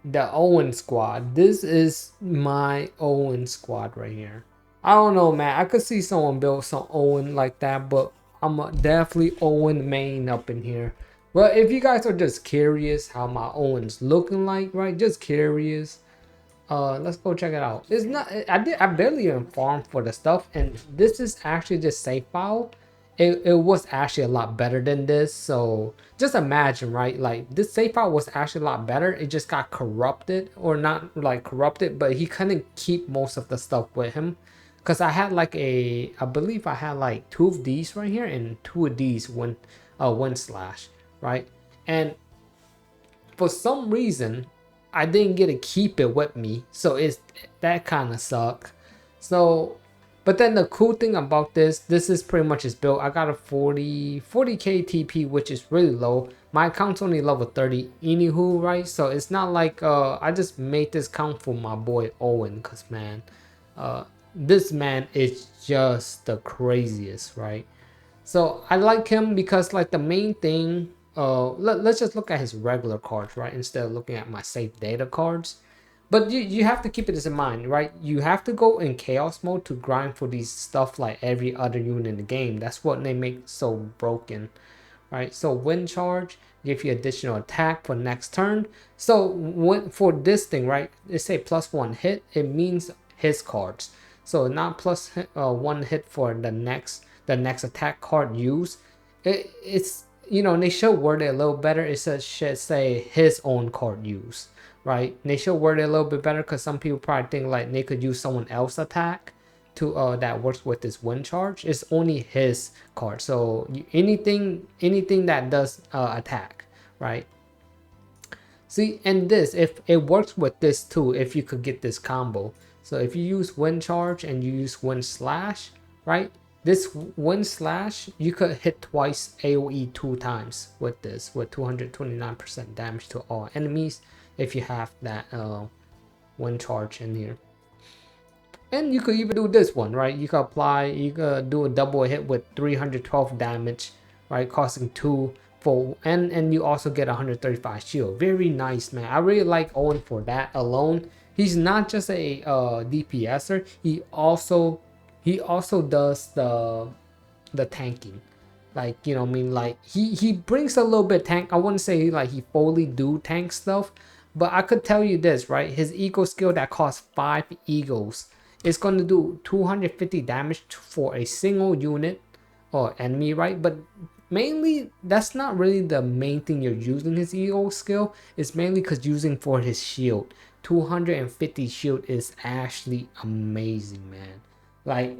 the Owen squad. This is my Owen squad right here. I don't know, man. I could see someone build some Owen like that, but I'm definitely Owen main up in here. But if you guys are just curious how my Owen's looking like, right? Just curious. Let's go check it out. It's not. I barely even farmed for the stuff, and this is actually just save file. It was actually a lot better than this. So just imagine, right? Like this save file was actually a lot better. It just got corrupted, or not like corrupted, but he couldn't keep most of the stuff with him. Cause I had like I believe I had like two of these right here and two of these one slash, right? And for some reason I didn't get to keep it with me, so it's that kind of suck. So but then the cool thing about this is pretty much is built. I got a 40k TP, which is really low. My account's only level 30 anywho, right? So it's not like I just made this count for my boy Owen, because man, this man is just the craziest, right? So I like him because like the main thing, let's just look at his regular cards, right? Instead of looking at my safe data cards. But you have to keep it in mind, right? You have to go in chaos mode to grind for these stuff like every other unit in the game. That's what they make so broken, right? So wind charge give you additional attack for next turn. So when, for this thing, right, they say +1 hit, it means his cards. So not one hit for the next attack card used. It's, they should word it a little better. It should say his own card use, right? They should word it a little bit better, because some people probably think like they could use someone else attack to that works with this wind charge. It's only his card. So anything that does attack, right? See, and this, if it works with this too, if you could get this combo. So if you use wind charge and you use wind slash, right? This wind slash, you could hit twice AoE 2 times with this, with 229% damage to all enemies if you have that wind charge in here. And you could even do this one, right? You could do a double hit with 312 damage, right? Costing 2 for, and you also get 135 shield. Very nice, man. I really like Owen for that alone. He's not just a DPSer. He also does the tanking. Like, I mean, like he brings a little bit tank. I wouldn't say like he fully do tank stuff, but I could tell you this, right? His ego skill that costs 5 egos is going to do 250 damage for a single unit or enemy, right? But mainly that's not really the main thing you're using his ego skill. It's mainly because using for his shield. 250 shield is actually amazing, man. Like,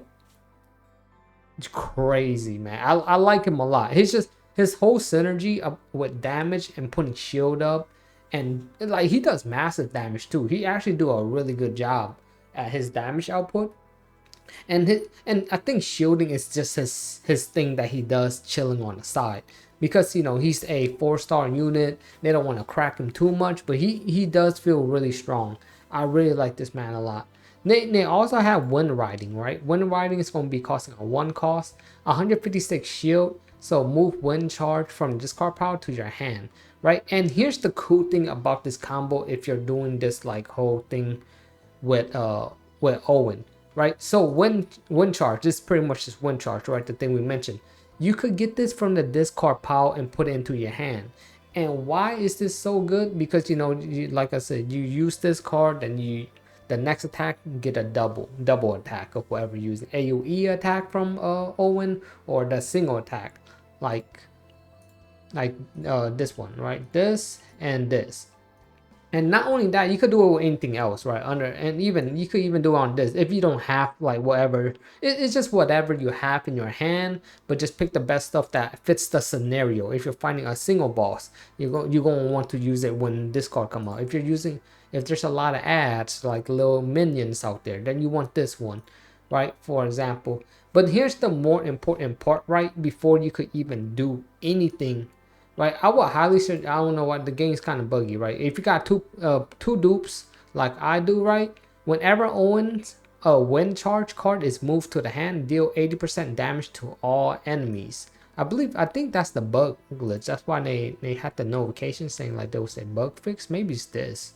it's crazy, man. I like him a lot. He's just his whole synergy up with damage and putting shield up, and like he does massive damage too. He actually do a really good job at his damage output. And I think shielding is just his thing that he does chilling on the side, because he's a 4-star unit. They don't want to crack him too much, but he does feel really strong. I really like this man a lot. They also have wind riding, right? Wind riding is going to be costing a 1 cost, 156 shield. So move wind charge from discard pile to your hand, right? And here's the cool thing about this combo if you're doing this like whole thing with Owen, right? So wind charge, this is pretty much just wind charge, right? The thing we mentioned. You could get this from the discard pile and put it into your hand. And why is this so good? Because like I said, you use this card, then the next attack get a double attack of whatever you're using. AoE attack from Owen, or the single attack, like this one, right? This and this. And not only that, you could do it with anything else, right? And even you could even do it on this if you don't have like whatever. It's just whatever you have in your hand, but just pick the best stuff that fits the scenario. If you're finding a single boss, you're gonna want to use it when this card come out. If there's a lot of ads like little minions out there, then you want this one, right? For example. But here's the more important part, right? Before you could even do anything, right? I would highly suggest. I don't know what, the game's kind of buggy, right? If you got two dupes like I do, right? Whenever Owen's wind charge card is moved to the hand, deal 80% damage to all enemies. I think that's the bug glitch. That's why they had the notification saying like there was a bug fix. Maybe it's this.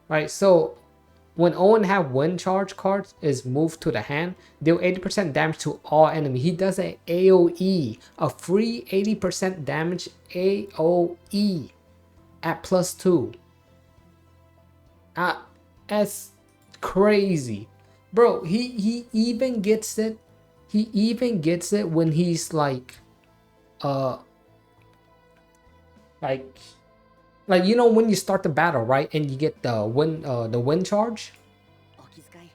right? So when Owen have wind charge cards is moved to the hand, deal 80% damage to all enemy. He does a AoE, a free 80% damage AoE at +2. That's crazy, bro. He even gets it. He even gets it when he's uh, like you know when you start the battle, right? And you get the wind charge.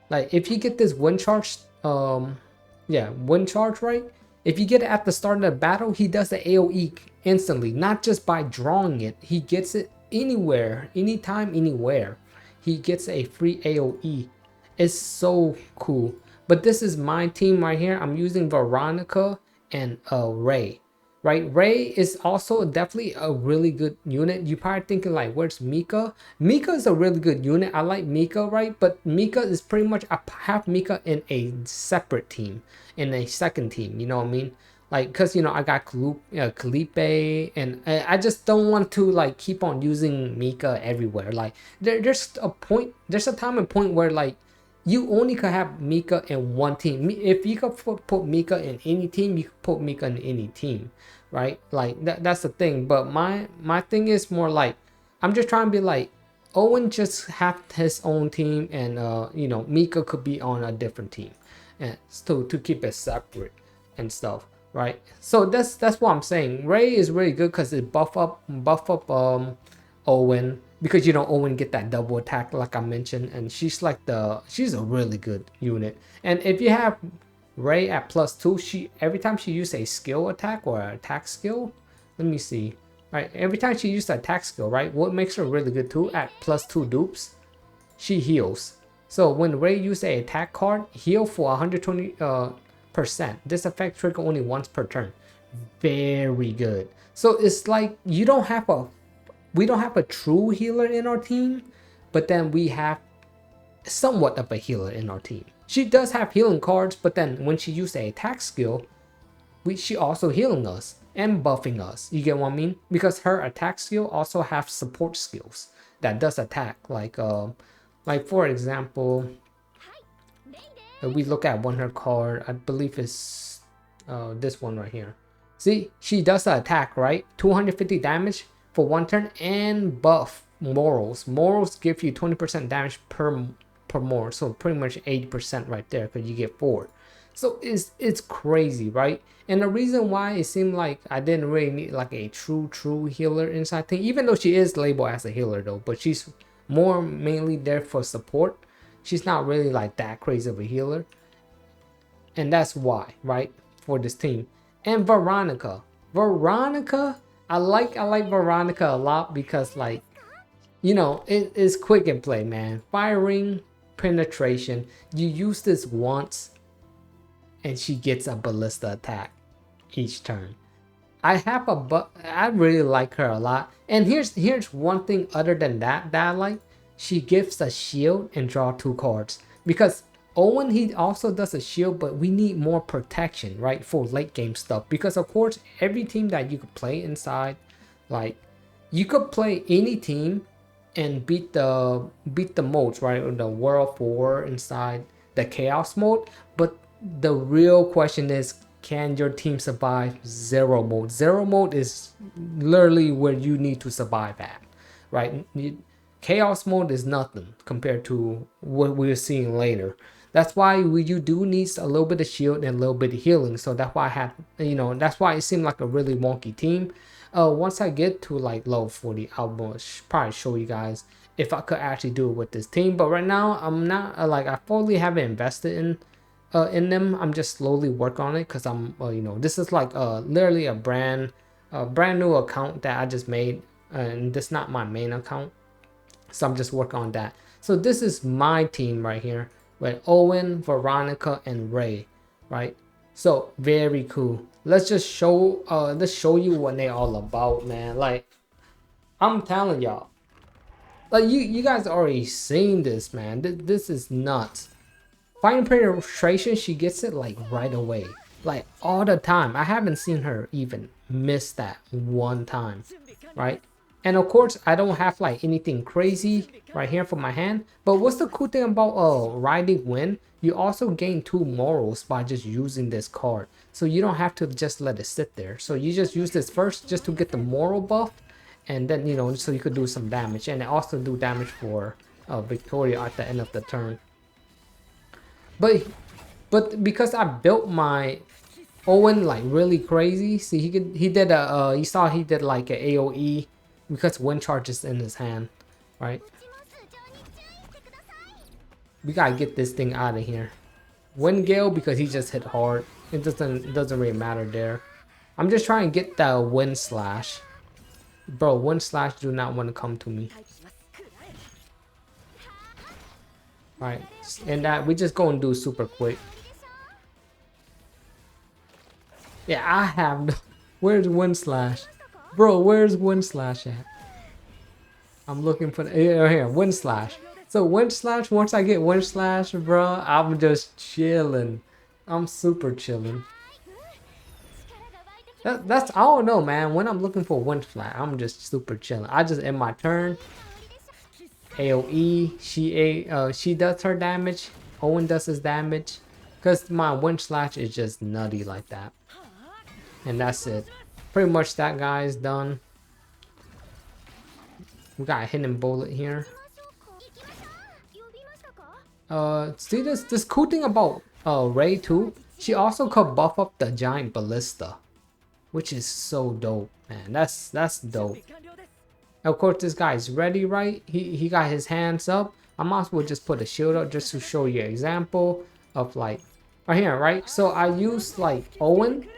Like if you get this wind charge, yeah, wind charge, right? If you get it at the start of the battle, he does the AoE instantly, not just by drawing it. He gets it anywhere, anytime, anywhere. He gets a free AoE. It's so cool. But this is my team right here. I'm using Veronica and Ray. Right, Ray is also definitely a really good unit. You probably thinking like, where's Mika? Mika is a really good unit. I like Mika, right? But Mika is pretty much, I have Mika in a separate team, in a second team. You know what I mean? Like, cause you know I got Kalipe, and I just don't want to like keep on using Mika everywhere. Like, there's a point, there's a time and point where like you only could have Mika in one team. If you could put Mika in any team, you could put Mika in any team, right? Like that's the thing. But my thing is more like I'm just trying to be like Owen just have his own team, and you know Mika could be on a different team, and to keep it separate and stuff, right? So that's what I'm saying. Ray is really good because it buff up Owen, because you know Owen get that double attack like I mentioned, and she's a really good unit. And if you have Ray at +2, she every time she uses a skill attack or an attack skill, let me see, right? Every time she uses an attack skill, right? What makes her really good too, at +2 dupes, she heals. So when Ray uses a attack card, heal for 120%. This effect trigger only once per turn. Very good. So it's like we don't have a true healer in our team, but then we have somewhat of a healer in our team. She does have healing cards, but then when she uses a attack skill, she also healing us and buffing us. You get what I mean? Because her attack skill also have support skills that does attack. Like for example, we look at one her card. I believe it's this one right here. See, she does the attack, right? 250 damage for one turn, and buff morals. Morals give you 20% damage per more, so pretty much 80% right there, because you get 4. So it's crazy, right? And the reason why it seemed like I didn't really need like a true healer inside thing, even though she is labeled as a healer though, but she's more mainly there for support. She's not really like that crazy of a healer, and that's why, right, for this team. And Veronica, I like Veronica a lot because, like, you know, it is quick and play, man. Firing, penetration. You use this once, and she gets a ballista attack each turn. I really like her a lot. And here's one thing other than that I like. She gives a shield and draw 2 cards. Because Owen, he also does a shield, but we need more protection, right, for late game stuff. Because of course, every team that you could play inside, like, you could play any team and beat the modes, right, or the World 4 inside the Chaos mode. But the real question is, can your team survive Zero mode? Zero mode is literally where you need to survive at, right? Chaos mode is nothing compared to what we're seeing later. That's why you do need a little bit of shield and a little bit of healing. So that's why I had, you know, that's why it seemed like a really wonky team. Once I get to like level 40, I'll probably show you guys if I could actually do it with this team. But right now, I'm not like, I fully haven't invested in them. I'm just slowly work on it because I'm you know, this is like literally a brand new account that I just made, and this is not my main account, so I'm just working on that. So this is my team right here with Owen, Veronica, and Ray, right? So very cool. Let's show you what they all about, man. Like, I'm telling y'all, like, you guys already seen this, man. This is nuts. Fighting penetration, she gets it like right away, like all the time. I haven't seen her even miss that one time, right? And of course, I don't have like anything crazy right here for my hand. But what's the cool thing about riding wind? You also gain 2 morals by just using this card. So you don't have to just let it sit there. So you just use this first just to get the moral buff. And then, you know, so you could do some damage. And also do damage for Victoria at the end of the turn. But because I built my Owen like really crazy. See, he did a you saw he did like a AoE because wind charges in his hand, right? We gotta get this thing out of here. Wind Gale because he just hit hard. It doesn't really matter there. I'm just trying to get the Wind Slash. Bro, Wind Slash do not want to come to me. Right, and that we just go and do super quick. Yeah, I have no. Where's Wind Slash? Bro, where's Wind Slash at? I'm looking for the here, Wind Slash. So Wind Slash, once I get Wind Slash, bro, I'm just chilling. I'm super chilling. That's I don't know, man. When I'm looking for Wind Slash, I'm just super chilling. I just end my turn. AoE, she does her damage. Owen does his damage. Cause my Wind Slash is just nutty like that. And that's it. Pretty much that guy is done. We got a hidden bullet here. See this cool thing about Ray too. She also could buff up the giant ballista, which is so dope, man. That's dope. Of course, this guy is ready, right? He got his hands up. I might as well just put a shield up just to show you an example of like right here, right? So I used like Owen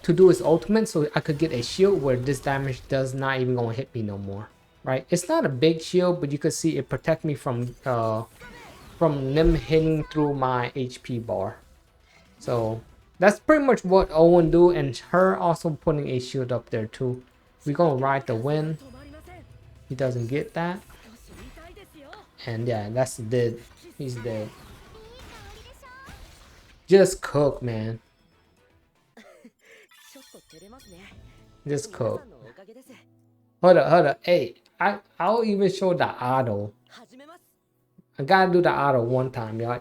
to do his ultimate so I could get a shield where this damage does not even gonna hit me no more, right? It's not a big shield, but you can see it protect me from them hitting through my HP bar. So that's pretty much what Owen do, and her also putting a shield up there too. We gonna ride the wind. He doesn't get that, and yeah, that's dead. He's dead. Just cook, man. Just cook. Hold up. Hey, I'll even show the auto. I gotta do the auto one time, y'all.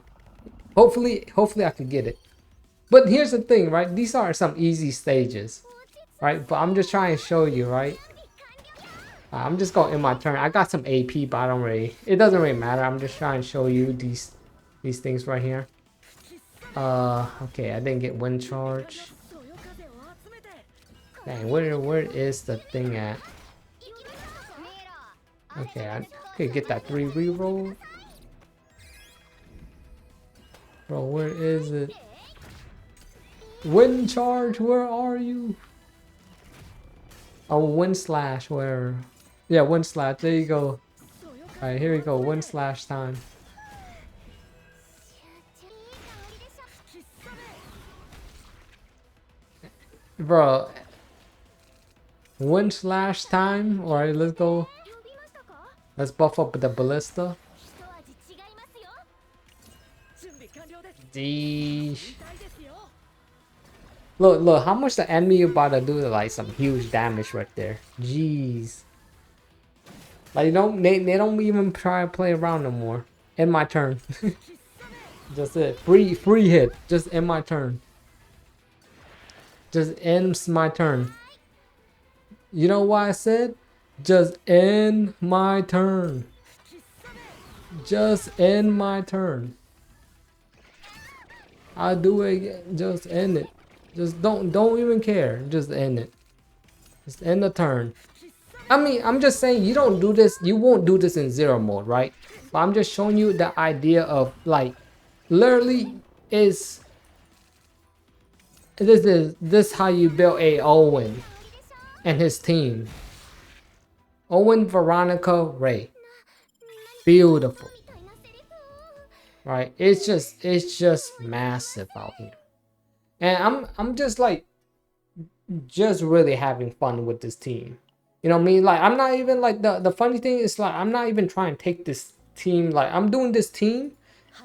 Hopefully I could get it. But here's the thing, right? These are some easy stages, right? But I'm just trying to show you, right? I'm just going in my turn. I got some AP, but I don't really. It doesn't really matter. I'm just trying to show you these things right here. Okay, I didn't get wind charge. Dang, where is the thing at? Okay, I could get that 3 reroll. Bro, where is it? Wind charge, where are you? Oh, wind slash, where? Yeah, wind slash, there you go. Alright, here we go, wind slash time. Bro, wind slash time. Alright, let's go. Let's buff up the ballista. Deesh. Look, how much the enemy about to do like some huge damage right there. Jeez. Like, they don't even try to play around no more. End my turn. Just it. Free hit. Just end my turn. Just ends my turn. You know why I said? Just end my turn. Just end my turn. I'll do it again. Just end it. Just don't even care. Just end it. Just end the turn. I mean, I'm just saying you don't do this. You won't do this in zero mode, right? But I'm just showing you the idea of like, literally is. This how you build a Owen and his team. Owen, Veronica, Ray. Beautiful. Right? It's just massive out here. And I'm just like really having fun with this team. You know what I mean? Like, I'm not even like the funny thing is like I'm not even trying to take this team, like I'm doing this team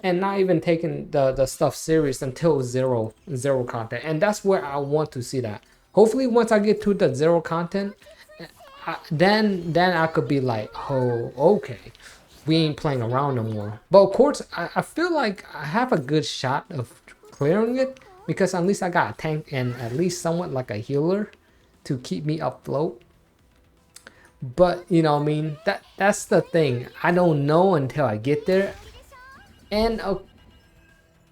and not even taking the stuff serious until zero content. And that's where I want to see that. Hopefully once I get to the 0 content, then I could be like, oh, okay, we ain't playing around no more. But of course, I feel like I have a good shot of clearing it because at least I got a tank and at least somewhat like a healer to keep me afloat. But you know, what I mean, that's the thing. I don't know until I get there, and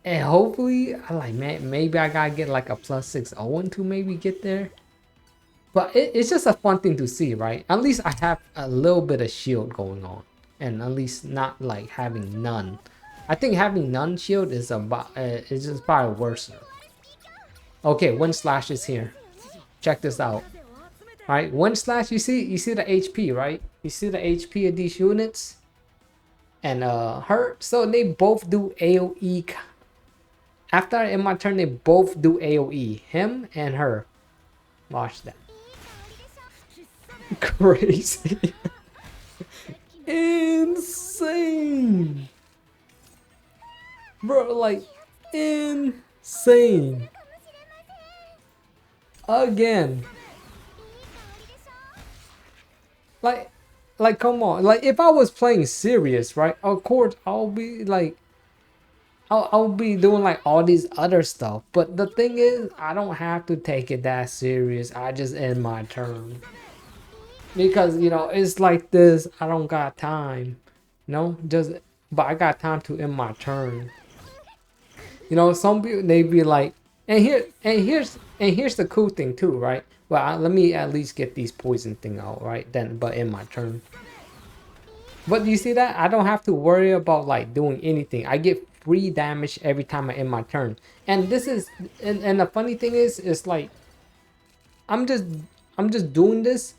and hopefully, I like, man, maybe I gotta get like a +6 Owen to maybe get there. But it's just a fun thing to see, right? At least I have a little bit of shield going on, and at least not like having none. I think having none shield is about it's just probably worse. Okay, one slash is here. Check this out. All right, one slash. You see the HP, right? You see the HP of these units, and her. So they both do AOE. After in my turn, they both do AOE. Him and her. Watch that. Crazy. Insane. Bro, like, insane. Again. Like, come on. Like, if I was playing serious, right? Of course, I'll be like, I'll be doing like all these other stuff. But the thing is, I don't have to take it that serious. I just end my turn. Because, you know, it's like this. I don't got time. No, just, but I got time to end my turn. You know, some people, they be like, and here's the cool thing too, right? Well, let me at least get these poison thing out, right? Then, but in my turn. But you see that? I don't have to worry about like doing anything. I get free damage every time I end my turn. And this is, and the funny thing is, it's like, I'm just, I'm just doing this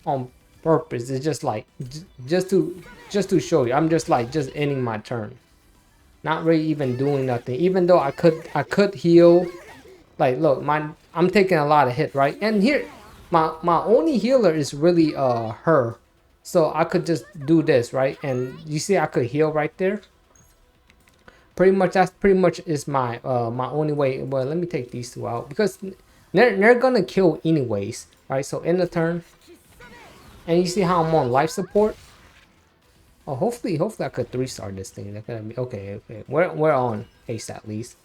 on purpose. It's just like, just to show you. I'm just like, just ending my turn. Not really even doing nothing. Even though I could heal. Like, look, I'm taking a lot of hit, right? And here, my only healer is really her. So I could just do this, right? And you see I could heal right there. Pretty much, that's pretty much is my my only way. Well, let me take these two out because they're gonna kill anyways, right? So in the turn, and you see how I'm on life support. Oh, hopefully I could 3-star this thing. That's gonna be okay. Okay, we're on haste at least.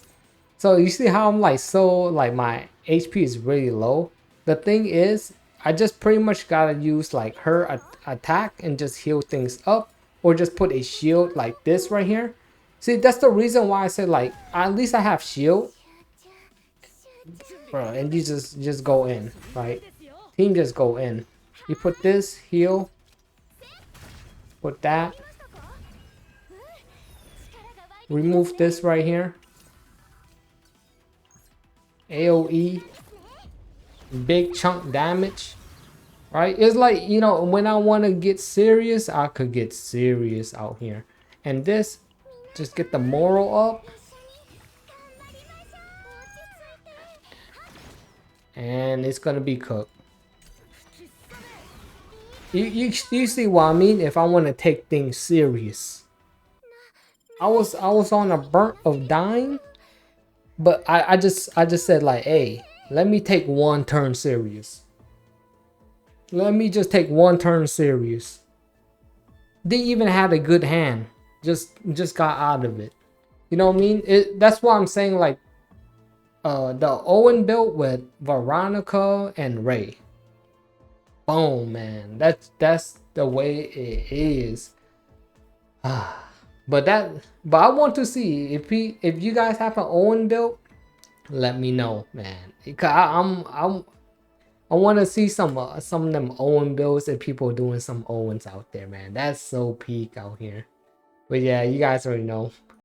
So you see how I'm like, so like my HP is really low. The thing is, I just pretty much gotta use like her attack and just heal things up, or just put a shield like this right here. See, that's the reason why I said like, at least I have shield, bro. And you just go in, right? Team just go in. You put this heal, put that, remove this right here. AOE, big chunk damage, right? It's like, you know, when I want to get serious, I could get serious out here. And this, just get the moral up. And it's gonna be cooked. You see what I mean? If I want to take things serious. I was on a burnt of dying. But I just said like, hey, let me take one turn serious. Let me just take one turn serious. They even had a good hand. Just got out of it. You know what I mean? That's why I'm saying like the Owen built with Veronica and Ray. Boom, man. That's the way it is. But I want to see if you guys have an Owen build, let me know, man. Because I want to see some of them Owen builds and people doing some Owens out there, man. That's so peak out here. But yeah, you guys already know.